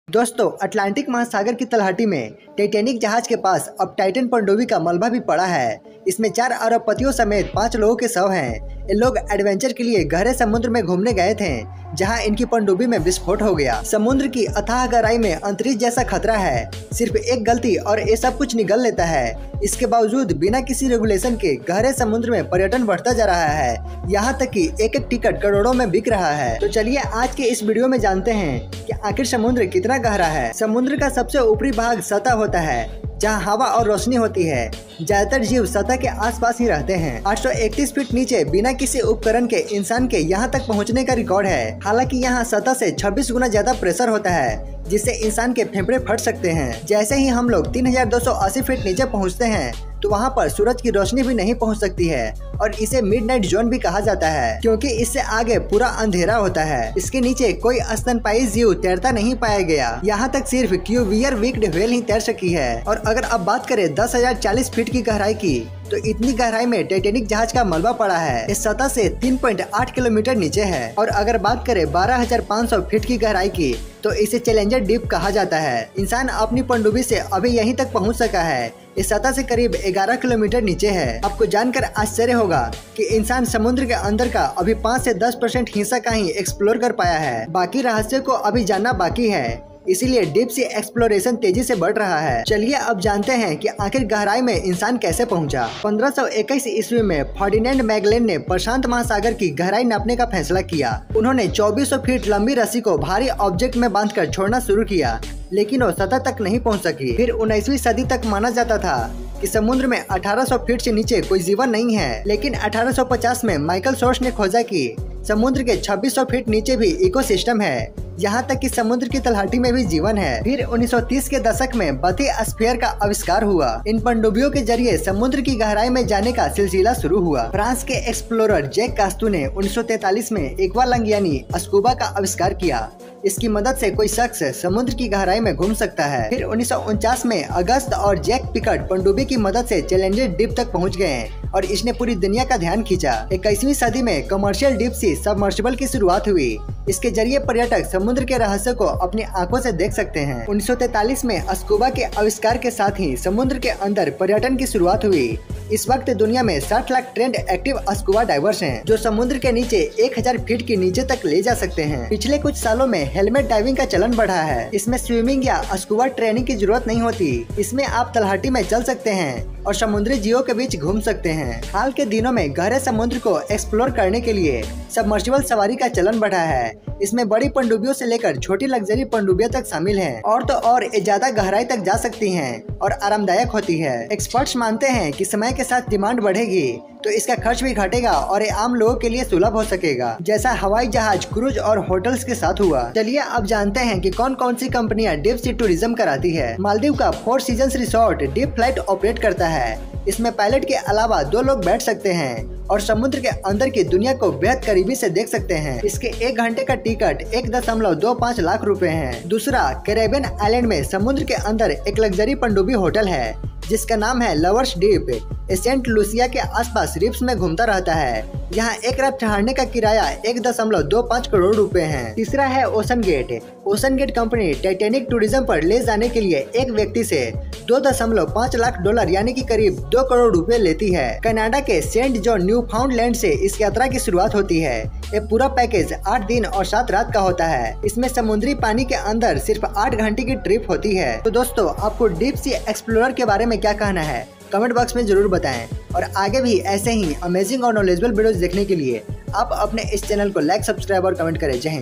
दोस्तों, अटलांटिक महासागर की तलहटी में टाइटैनिक जहाज के पास अब टाइटन पनडुब्बी का मलबा भी पड़ा है। इसमें 4 अरबपतियों समेत 5 लोगों के शव हैं। ये लोग एडवेंचर के लिए गहरे समुद्र में घूमने गए थे, जहां इनकी पनडुब्बी में विस्फोट हो गया। समुद्र की अथाह गहराई में अंतरिक्ष जैसा खतरा है। सिर्फ एक गलती और ये सब कुछ निगल लेता है। इसके बावजूद बिना किसी रेगुलेशन के गहरे समुद्र में पर्यटन बढ़ता जा रहा है। यहाँ तक कि एक एक टिकट करोड़ों में बिक रहा है। तो चलिए आज के इस वीडियो में जानते हैं कि आखिर समुद्र कितना गहरा है। समुद्र का सबसे ऊपरी भाग सतह होता है, जहां हवा और रोशनी होती है। ज्यादातर जीव सतह के आसपास ही रहते हैं। 831 फीट नीचे बिना किसी उपकरण के इंसान के यहां तक पहुंचने का रिकॉर्ड है। हालांकि यहां सतह से 26 गुना ज्यादा प्रेशर होता है, जिससे इंसान के फेफड़े फट सकते हैं। जैसे ही हम लोग 3280 फीट नीचे पहुंचते हैं, तो वहां पर सूरज की रोशनी भी नहीं पहुंच सकती है और इसे मिडनाइट जोन भी कहा जाता है, क्योंकि इससे आगे पूरा अंधेरा होता है। इसके नीचे कोई स्तनपायी जीव तैरता नहीं पाया गया। यहाँ तक सिर्फ क्यूवियर विक्ड व्हेल ही तैर सकी है। और अगर अब बात करें 10,040 फीट की गहराई की, तो इतनी गहराई में टाइटैनिक जहाज का मलबा पड़ा है। इस सतह से 3.8 किलोमीटर नीचे है। और अगर बात करें 12,500 फीट की गहराई की, तो इसे चैलेंजर डीप कहा जाता है। इंसान अपनी पनडुब्बी से अभी यहीं तक पहुंच सका है। इस सतह से करीब 11 किलोमीटर नीचे है। आपको जानकर आश्चर्य होगा कि इंसान समुद्र के अंदर का अभी 5 से 10% हिस्सा का ही एक्सप्लोर कर पाया है। बाकी रहस्य को अभी जानना बाकी है, इसीलिए डीप सी एक्सप्लोरेशन तेजी से बढ़ रहा है। चलिए अब जानते हैं कि आखिर गहराई में इंसान कैसे पहुंचा। 1521 ईस्वी में फर्डिनेंड मैगेलन ने प्रशांत महासागर की गहराई नापने का फैसला किया। उन्होंने 2400 फीट लंबी रस्सी को भारी ऑब्जेक्ट में बांधकर छोड़ना शुरू किया, लेकिन वो सतह तक नहीं पहुंच सकी। फिर 19वीं सदी तक माना जाता था कि समुद्र में 1800 फीट से नीचे कोई जीवन नहीं है, लेकिन 1850 में माइकल सोर्स ने खोजा कि समुद्र के 2600 फीट नीचे भी इकोसिस्टम है, यहाँ तक कि समुद्र की तलहटी में भी जीवन है। फिर 1930 के दशक में बाथियोस्फीयर का आविष्कार हुआ। इन पनडुब्बियों के जरिए समुद्र की गहराई में जाने का सिलसिला शुरू हुआ। फ्रांस के एक्सप्लोरर जैक कास्तू ने 1943 में एक्वालंग यानी स्कूबा का आविष्कार किया। इसकी मदद से कोई शख्स समुद्र की गहराई में घूम सकता है। फिर 1949 में अगस्त और जैक पिकट पनडुब्बी की मदद से चैलेंजर डीप तक पहुंच गए और इसने पूरी दुनिया का ध्यान खींचा। 21वीं सदी में कमर्शियल डीप सी सबमर्सिबल की शुरुआत हुई। इसके जरिए पर्यटक समुद्र के रहस्य को अपनी आंखों से देख सकते हैं। 1943 में स्कूबा के आविष्कार के साथ ही समुद्र के अंदर पर्यटन की शुरुआत हुई। इस वक्त दुनिया में 60 lakh trend active scuba divers हैं, जो समुद्र के नीचे 1000 फीट के नीचे तक ले जा सकते हैं। पिछले कुछ सालों में हेलमेट डाइविंग का चलन बढ़ा है। इसमें स्विमिंग या स्कूबा ट्रेनिंग की जरूरत नहीं होती। इसमें आप तलहटी में चल सकते हैं और समुद्री जीवों के बीच घूम सकते हैं। हाल के दिनों में गहरे समुद्र को एक्सप्लोर करने के लिए सबमर्सिबल सवारी का चलन बढ़ा है। इसमें बड़ी पनडुब्बियों से लेकर छोटी लग्जरी पनडुब्बियों तक शामिल हैं। और तो और ये ज्यादा गहराई तक जा सकती हैं और आरामदायक होती है। एक्सपर्ट्स मानते हैं कि समय के साथ डिमांड बढ़ेगी तो इसका खर्च भी घटेगा और ये आम लोगों के लिए सुलभ हो सकेगा, जैसा हवाई जहाज, क्रूज और होटल्स के साथ हुआ। चलिए अब जानते हैं कि कौन कौन सी कंपनियां डीप सी टूरिज्म कराती है। मालदीव का 4 seasons resort deep flight operate करता है। इसमें पायलट के अलावा 2 लोग बैठ सकते हैं और समुद्र के अंदर की दुनिया को बेहद करीबी से देख सकते हैं। इसके 1 घंटे का टिकट 1.25 लाख रुपए है। दूसरा, कैरेबियन आइलैंड में समुद्र के अंदर एक लग्जरी पनडुब्बी होटल है, जिसका नाम है लवर्स डीप। सेंट लूसिया के आसपास रिप्स में घूमता रहता है। यहाँ एक रात ठहरने का किराया 1.25 करोड़ रुपए है। तीसरा है ocean gate. Ocean gate company Titanic tourism पर ले जाने के लिए एक व्यक्ति से $2.5 लाख यानी कि करीब 2 करोड़ रुपए लेती है। कनाडा के सेंट जॉन न्यूफाउंडलैंड से इस यात्रा की शुरुआत होती है। ये पूरा पैकेज 8 दिन और 7 रात का होता है। इसमें समुद्री पानी के अंदर सिर्फ 8 घंटे की ट्रिप होती है। तो दोस्तों, आपको डीप सी एक्सप्लोरर के बारे में क्या कहना है, कमेंट बॉक्स में जरूर बताएं। और आगे भी ऐसे ही अमेजिंग और नॉलेजेबल वीडियोस देखने के लिए आप अपने इस चैनल को लाइक, सब्सक्राइब और कमेंट करें। जय हिंद।